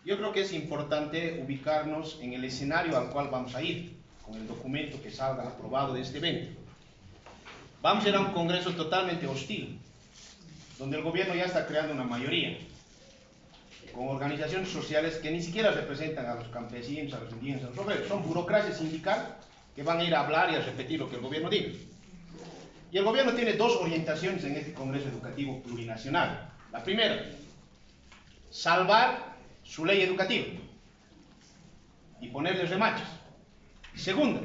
Yo creo que es importante ubicarnos en el escenario al cual vamos a ir, con el documento que salga aprobado de este evento. Vamos a ir a un congreso totalmente hostil, donde el gobierno ya está creando una mayoría, con organizaciones sociales que ni siquiera representan a los campesinos, a los indígenas, a los obreros. Son burocracia sindical que van a ir a hablar y a repetir lo que el gobierno diga. Y el gobierno tiene dos orientaciones en este Congreso Educativo Plurinacional. La primera, salvar su ley educativa y ponerle remachos. Segunda,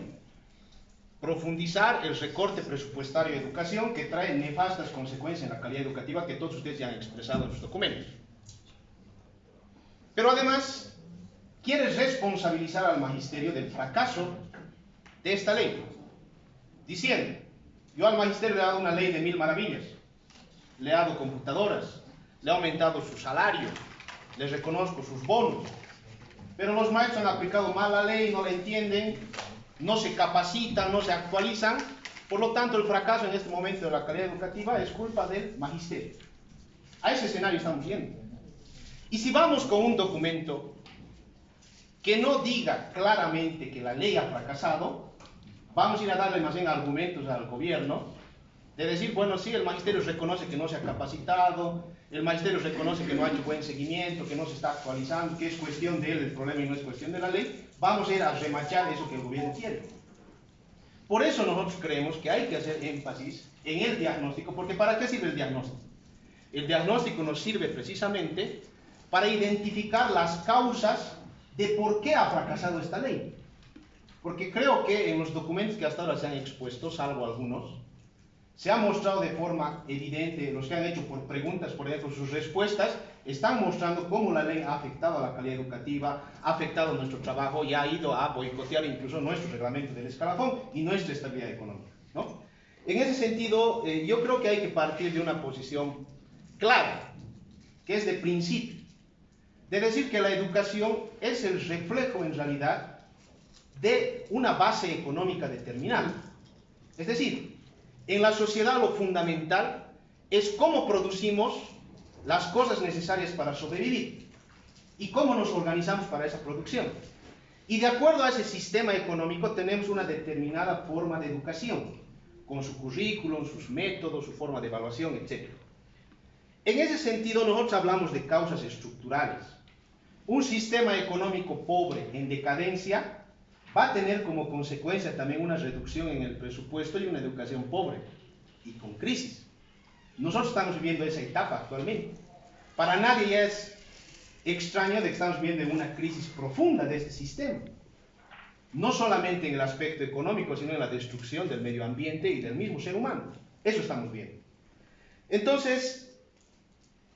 profundizar el recorte presupuestario de educación que trae nefastas consecuencias en la calidad educativa que todos ustedes ya han expresado en sus documentos. Pero además, quiere responsabilizar al magisterio del fracaso de esta ley, diciendo: yo al magisterio le he dado una ley de 1000 maravillas, le he dado computadoras, le he aumentado su salario, les reconozco sus bonos, pero los maestros han aplicado mal la ley, no la entienden, no se capacitan, no se actualizan. Por lo tanto, el fracaso en este momento de la calidad educativa es culpa del magisterio. A ese escenario estamos yendo. Y si vamos con un documento que no diga claramente que la ley ha fracasado, vamos a ir a darle más bien argumentos al gobierno de decir: bueno, sí, el magisterio reconoce que no se ha capacitado, el magisterio reconoce que no ha hecho buen seguimiento, que no se está actualizando, que es cuestión de él el problema y no es cuestión de la ley. Vamos a ir a remachar eso que el gobierno quiere. Por eso nosotros creemos que hay que hacer énfasis en el diagnóstico, porque ¿para qué sirve el diagnóstico? El diagnóstico nos sirve precisamente para identificar las causas de por qué ha fracasado esta ley. Porque creo que en los documentos que hasta ahora se han expuesto, salvo algunos, se ha mostrado de forma evidente, los que han hecho por preguntas, por ejemplo, sus respuestas están mostrando cómo la ley ha afectado a la calidad educativa, ha afectado nuestro trabajo y ha ido a boicotear incluso nuestro reglamento del escalafón y nuestra estabilidad económica, ¿no? En ese sentido, yo creo que hay que partir de una posición clara, que es de principio, de decir que la educación es el reflejo en realidad de una base económica determinada. Es decir, en la sociedad lo fundamental es cómo producimos las cosas necesarias para sobrevivir y cómo nos organizamos para esa producción. Y de acuerdo a ese sistema económico tenemos una determinada forma de educación, con su currículum, sus métodos, su forma de evaluación, etc. En ese sentido nosotros hablamos de causas estructurales. Un sistema económico pobre, en decadencia, va a tener como consecuencia también una reducción en el presupuesto y una educación pobre y con crisis. Nosotros estamos viviendo esa etapa actualmente. Para nadie ya es extraño de que estamos viviendo una crisis profunda de este sistema. No solamente en el aspecto económico, sino en la destrucción del medio ambiente y del mismo ser humano. Eso estamos viendo. Entonces,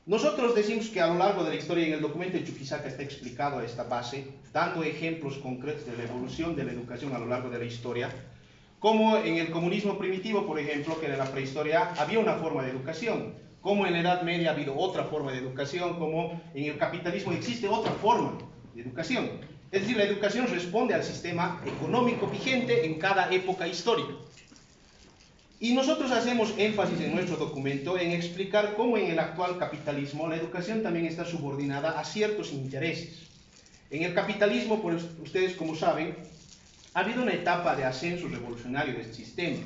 nosotros decimos que a lo largo de la historia, en el documento de Chuquisaca está explicado esta base, dando ejemplos concretos de la evolución de la educación a lo largo de la historia, como en el comunismo primitivo, por ejemplo, que en la prehistoria había una forma de educación, como en la Edad Media ha habido otra forma de educación, como en el capitalismo existe otra forma de educación. Es decir, la educación responde al sistema económico vigente en cada época histórica. Y nosotros hacemos énfasis en nuestro documento en explicar cómo en el actual capitalismo la educación también está subordinada a ciertos intereses. En el capitalismo, pues, ustedes como saben, ha habido una etapa de ascenso revolucionario de este sistema,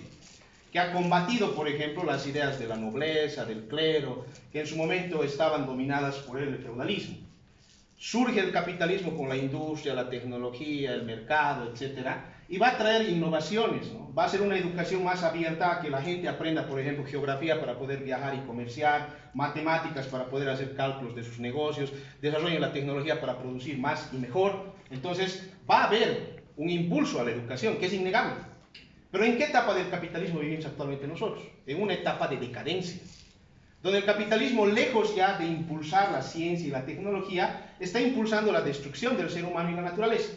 que ha combatido, por ejemplo, las ideas de la nobleza, del clero, que en su momento estaban dominadas por el feudalismo. Surge el capitalismo con la industria, la tecnología, el mercado, etcétera, y va a traer innovaciones, ¿no? Va a ser una educación más abierta a que la gente aprenda, por ejemplo, geografía para poder viajar y comerciar, matemáticas para poder hacer cálculos de sus negocios, desarrollen la tecnología para producir más y mejor. Entonces, va a haber un impulso a la educación, que es innegable. Pero ¿en qué etapa del capitalismo vivimos actualmente nosotros? En una etapa de decadencia, donde el capitalismo, lejos ya de impulsar la ciencia y la tecnología, está impulsando la destrucción del ser humano y la naturaleza.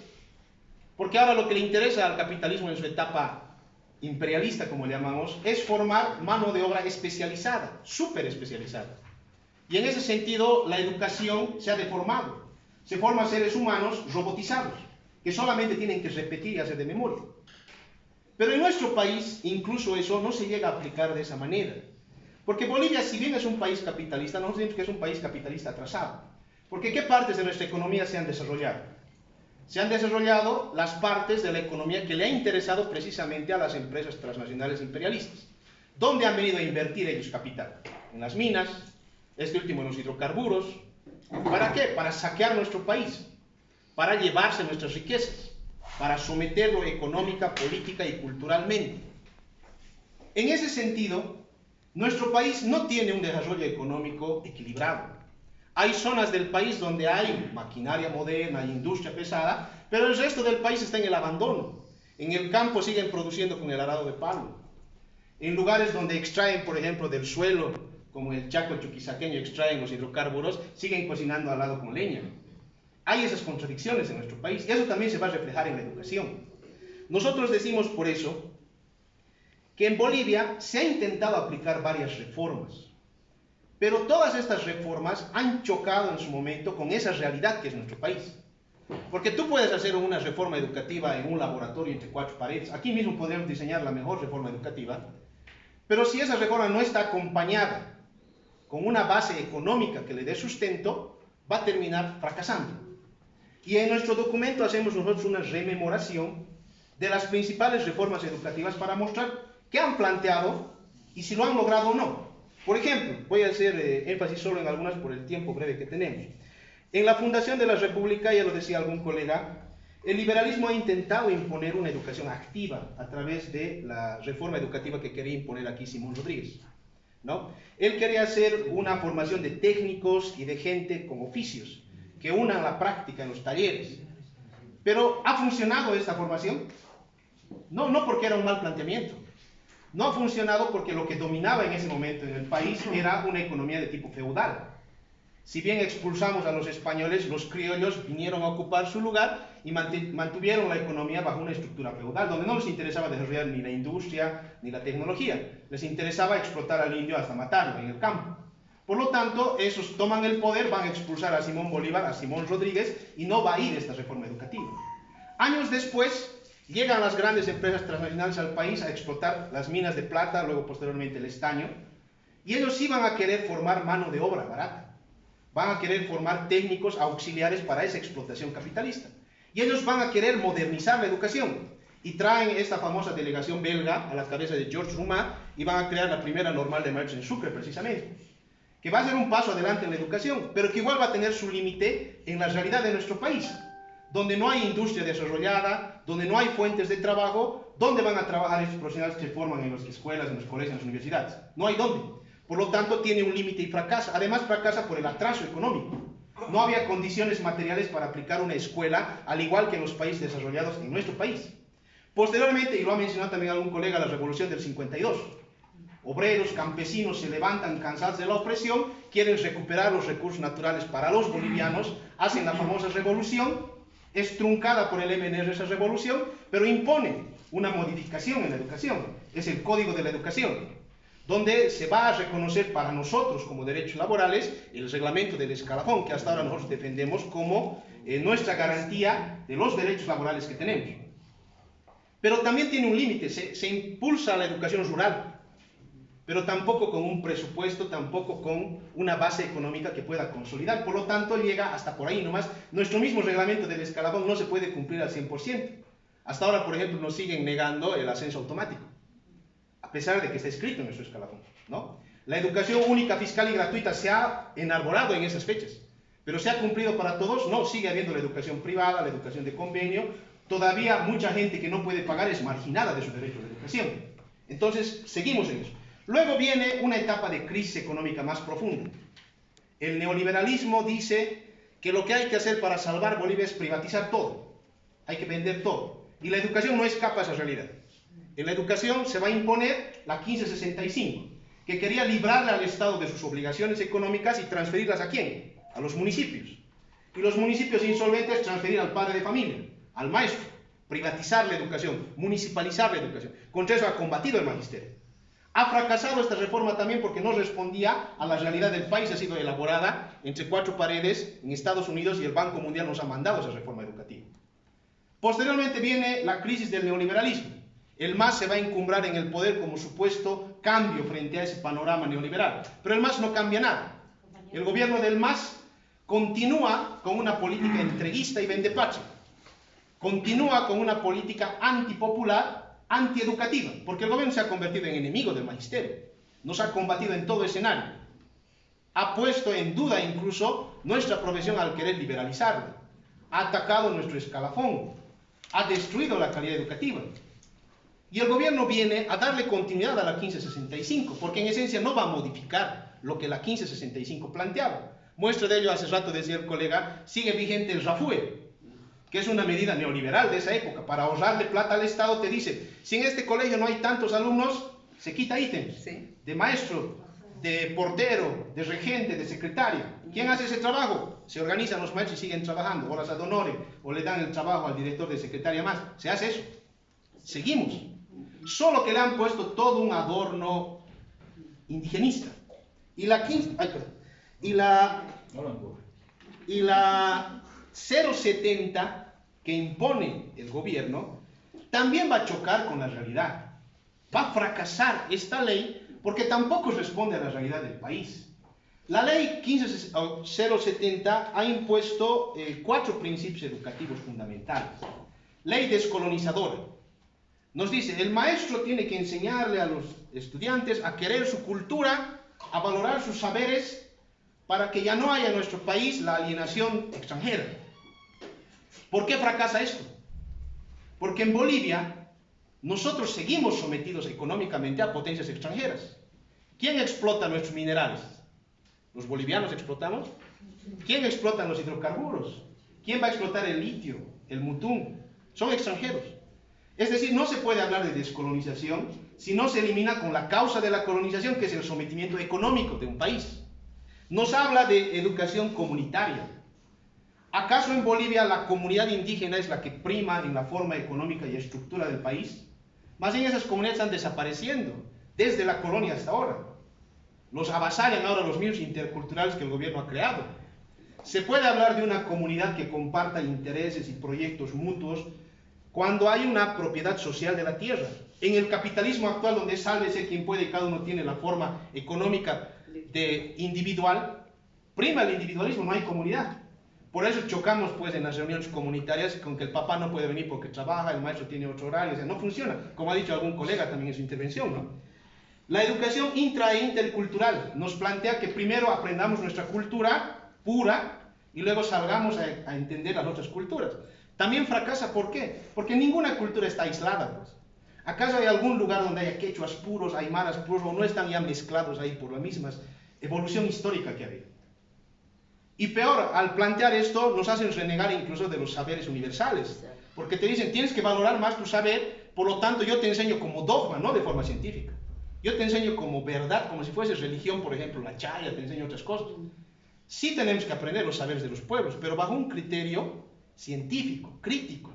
Porque ahora lo que le interesa al capitalismo en su etapa imperialista, como le llamamos, es formar mano de obra especializada, súper especializada. Y en ese sentido, la educación se ha deformado. Se forman seres humanos robotizados, que solamente tienen que repetir y hacer de memoria. Pero en nuestro país, incluso eso no se llega a aplicar de esa manera. Porque Bolivia, si bien es un país capitalista, nosotros decimos que es un país capitalista atrasado. Porque ¿qué partes de nuestra economía se han desarrollado? Se han desarrollado las partes de la economía que le ha interesado precisamente a las empresas transnacionales imperialistas. ¿Dónde han venido a invertir ellos capital? En las minas, este último en los hidrocarburos. ¿Para qué? Para saquear nuestro país, para llevarse nuestras riquezas, para someterlo económica, política y culturalmente. En ese sentido, nuestro país no tiene un desarrollo económico equilibrado. Hay zonas del país donde hay maquinaria moderna, hay industria pesada, pero el resto del país está en el abandono. En el campo siguen produciendo con el arado de palo. En lugares donde extraen, por ejemplo, del suelo, como el Chaco chuquisaqueño extraen los hidrocarburos, siguen cocinando al lado con leña. Hay esas contradicciones en nuestro país y eso también se va a reflejar en la educación. Nosotros decimos por eso que en Bolivia se ha intentado aplicar varias reformas, pero todas estas reformas han chocado en su momento con esa realidad que es nuestro país. Porque tú puedes hacer una reforma educativa en un laboratorio entre cuatro paredes. Aquí mismo podríamos diseñar la mejor reforma educativa, pero si esa reforma no está acompañada con una base económica que le dé sustento, va a terminar fracasando. Y en nuestro documento hacemos nosotros una rememoración de las principales reformas educativas para mostrar qué han planteado y si lo han logrado o no. Por ejemplo, voy a hacer énfasis solo en algunas por el tiempo breve que tenemos. En la fundación de la República, ya lo decía algún colega, el liberalismo ha intentado imponer una educación activa a través de la reforma educativa que quería imponer aquí Simón Rodríguez, ¿no? Él quería hacer una formación de técnicos y de gente con oficios que unan la práctica en los talleres. Pero ¿ha funcionado esta formación? No, no porque era un mal planteamiento. No ha funcionado porque lo que dominaba en ese momento en el país era una economía de tipo feudal. Si bien expulsamos a los españoles, los criollos vinieron a ocupar su lugar y mantuvieron la economía bajo una estructura feudal, donde no les interesaba desarrollar ni la industria ni la tecnología. Les interesaba explotar al indio hasta matarlo en el campo. Por lo tanto, esos toman el poder, van a expulsar a Simón Bolívar, a Simón Rodríguez, y no va a ir esta reforma educativa. Años después, llegan las grandes empresas transnacionales al país a explotar las minas de plata, luego posteriormente el estaño, y ellos sí van a querer formar mano de obra barata. Van a querer formar técnicos auxiliares para esa explotación capitalista. Y ellos van a querer modernizar la educación. Y traen esta famosa delegación belga a la cabeza de Georges Roumat y van a crear la primera normal de maestros en Sucre, precisamente. Que va a ser un paso adelante en la educación, pero que igual va a tener su límite en la realidad de nuestro país, donde no hay industria desarrollada, donde no hay fuentes de trabajo. ¿Dónde van a trabajar esos profesionales que se forman en las escuelas, en los colegios, en las universidades? No hay dónde. Por lo tanto, tiene un límite y fracasa. Además, fracasa por el atraso económico. No había condiciones materiales para aplicar una escuela, al igual que en los países desarrollados en nuestro país. Posteriormente, y lo ha mencionado también algún colega, la revolución del 52. Obreros, campesinos se levantan cansados de la opresión, quieren recuperar los recursos naturales para los bolivianos, hacen la famosa revolución, es truncada por el MNR esa revolución, pero imponen una modificación en la educación. Es el Código de la Educación, donde se va a reconocer para nosotros como derechos laborales el reglamento del escalafón, que hasta ahora nosotros defendemos como nuestra garantía de los derechos laborales que tenemos. Pero también tiene un límite, se impulsa la educación rural, pero tampoco con un presupuesto, tampoco con una base económica que pueda consolidar. Por lo tanto, llega hasta por ahí nomás. Nuestro mismo reglamento del escalafón no se puede cumplir al 100%. Hasta ahora, por ejemplo, nos siguen negando el ascenso automático, a pesar de que está escrito en nuestro escalafón, ¿no? La educación única, fiscal y gratuita se ha enarbolado en esas fechas, pero ¿se ha cumplido para todos? No, sigue habiendo la educación privada, la educación de convenio. Todavía mucha gente que no puede pagar es marginada de sus derechos de educación. Entonces, seguimos en eso. Luego viene una etapa de crisis económica más profunda. El neoliberalismo dice que lo que hay que hacer para salvar Bolivia es privatizar todo. Hay que vender todo. Y la educación no escapa a esa realidad. En la educación se va a imponer la 1565, que quería librarle al Estado de sus obligaciones económicas y transferirlas ¿a quién? A los municipios. Y los municipios insolventes transferir al padre de familia, al maestro, privatizar la educación, municipalizar la educación. Contra eso ha combatido el magisterio. Ha fracasado esta reforma también porque no respondía a la realidad del país. Ha sido elaborada entre cuatro paredes en Estados Unidos y el Banco Mundial nos ha mandado esa reforma educativa. Posteriormente viene la crisis del neoliberalismo. El MAS se va a encumbrar en el poder como supuesto cambio frente a ese panorama neoliberal. Pero el MAS no cambia nada. El gobierno del MAS continúa con una política entreguista y vendepache, continúa con una política antipopular, antieducativa, porque el gobierno se ha convertido en enemigo del magisterio, nos ha combatido en todo escenario, ha puesto en duda incluso nuestra profesión al querer liberalizarla, ha atacado nuestro escalafón, ha destruido la calidad educativa. Y el gobierno viene a darle continuidad a la 1565, porque en esencia no va a modificar lo que la 1565 planteaba. Muestra de ello, hace rato decía el colega, sigue vigente el RAFUE, que es una medida neoliberal de esa época. Para ahorrarle plata al Estado te dice, si en este colegio no hay tantos alumnos, se quita ítems de maestro, de portero, de regente, de secretario. ¿Quién hace ese trabajo? Se organizan los maestros y siguen trabajando, horas ad honorem, o le dan el trabajo al director de secretaria más. Se hace eso. Seguimos. Solo que le han puesto todo un adorno indigenista. Y la 070 que impone el gobierno también va a chocar con la realidad. Va a fracasar esta ley porque tampoco responde a la realidad del país. La ley 070 ha impuesto 4 principios educativos fundamentales. Ley descolonizadora. Nos dice, el maestro tiene que enseñarle a los estudiantes a querer su cultura, a valorar sus saberes, para que ya no haya en nuestro país la alienación extranjera. ¿Por qué fracasa esto? Porque en Bolivia nosotros seguimos sometidos económicamente a potencias extranjeras. ¿Quién explota nuestros minerales? ¿Los bolivianos explotamos? ¿Quién explota los hidrocarburos? ¿Quién va a explotar el litio, el mutún? Son extranjeros. Es decir, no se puede hablar de descolonización si no se elimina con la causa de la colonización, que es el sometimiento económico de un país. Nos habla de educación comunitaria. ¿Acaso en Bolivia la comunidad indígena es la que prima en la forma económica y estructura del país? Más bien esas comunidades están desapareciendo desde la colonia hasta ahora. Los avasallan ahora los medios interculturales que el gobierno ha creado. Se puede hablar de una comunidad que comparta intereses y proyectos mutuos cuando hay una propiedad social de la tierra. En el capitalismo actual, donde sálvese quien puede y cada uno tiene la forma económica de individual, prima el individualismo, no hay comunidad. Por eso chocamos pues en las reuniones comunitarias con que el papá no puede venir porque trabaja, el maestro tiene otro horario, o sea, no funciona, como ha dicho algún colega también en su intervención, ¿no? La educación intra e intercultural nos plantea que primero aprendamos nuestra cultura pura y luego salgamos a entender las otras culturas. También fracasa, ¿por qué? Porque ninguna cultura está aislada, pues. ¿Acaso hay algún lugar donde haya quechuas puros, aymaras puros, o no están ya mezclados ahí por la misma evolución histórica que ha habido? Y peor, al plantear esto, nos hacen renegar incluso de los saberes universales, porque te dicen, tienes que valorar más tu saber, por lo tanto yo te enseño como dogma, no de forma científica. Yo te enseño como verdad, como si fuese religión, por ejemplo, la chaya, te enseño otras cosas. Sí tenemos que aprender los saberes de los pueblos, pero bajo un criterio científico, crítico.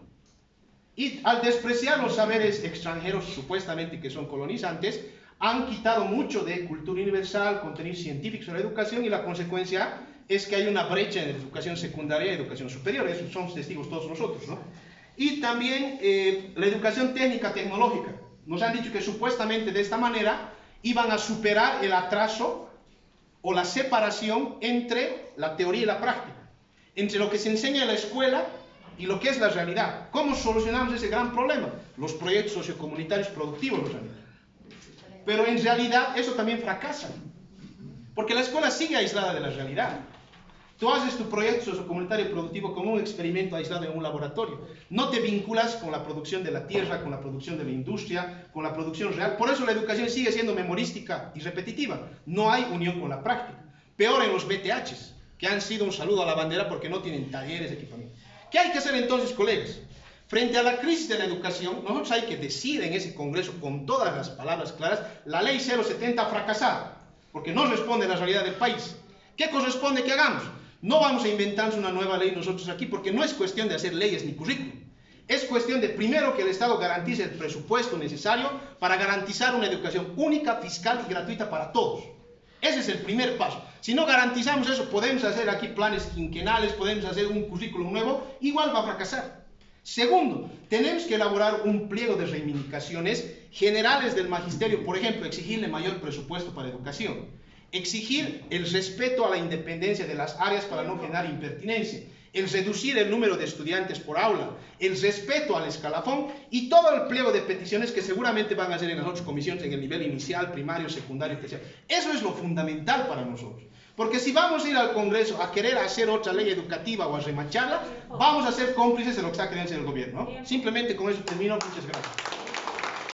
Y al despreciar los saberes extranjeros, supuestamente que son colonizantes, han quitado mucho de cultura universal, contenido científico sobre la educación, y la consecuencia es que hay una brecha en la educación secundaria y educación superior. Eso somos testigos todos nosotros, ¿no? Y también la educación técnica tecnológica. Nos han dicho que supuestamente de esta manera iban a superar el atraso o la separación entre la teoría y la práctica, entre lo que se enseña en la escuela y lo que es la realidad. ¿Cómo solucionamos ese gran problema? Los proyectos sociocomunitarios productivos los han dicho. Pero en realidad eso también fracasa, porque la escuela sigue aislada de la realidad. Tú haces tu proyecto sociocomunitario productivo como un experimento aislado en un laboratorio. No te vinculas con la producción de la tierra, con la producción de la industria, con la producción real. Por eso la educación sigue siendo memorística y repetitiva. No hay unión con la práctica. Peor en los BTHs, que han sido un saludo a la bandera porque no tienen talleres de equipamiento. ¿Qué hay que hacer entonces, colegas? Frente a la crisis de la educación, nosotros hay que decir en ese congreso con todas las palabras claras, la ley 070 ha fracasado, porque no responde a la realidad del país. ¿Qué corresponde que hagamos? No vamos a inventarnos una nueva ley nosotros aquí, porque no es cuestión de hacer leyes ni currículum. Es cuestión de, primero, que el Estado garantice el presupuesto necesario para garantizar una educación única, fiscal y gratuita para todos. Ese es el primer paso. Si no garantizamos eso, podemos hacer aquí planes quinquenales, podemos hacer un currículum nuevo, igual va a fracasar. Segundo, tenemos que elaborar un pliego de reivindicaciones generales del magisterio, por ejemplo, exigirle mayor presupuesto para educación, exigir el respeto a la independencia de las áreas para no generar impertinencia, el reducir el número de estudiantes por aula, el respeto al escalafón y todo el pliego de peticiones que seguramente van a hacer en las otras comisiones en el nivel inicial, primario, secundario, terciario. Eso es lo fundamental para nosotros. Porque si vamos a ir al Congreso a querer hacer otra ley educativa o a remacharla, vamos a ser cómplices de lo que está queriendo hacer el gobierno, ¿no? Simplemente con eso termino. Muchas gracias.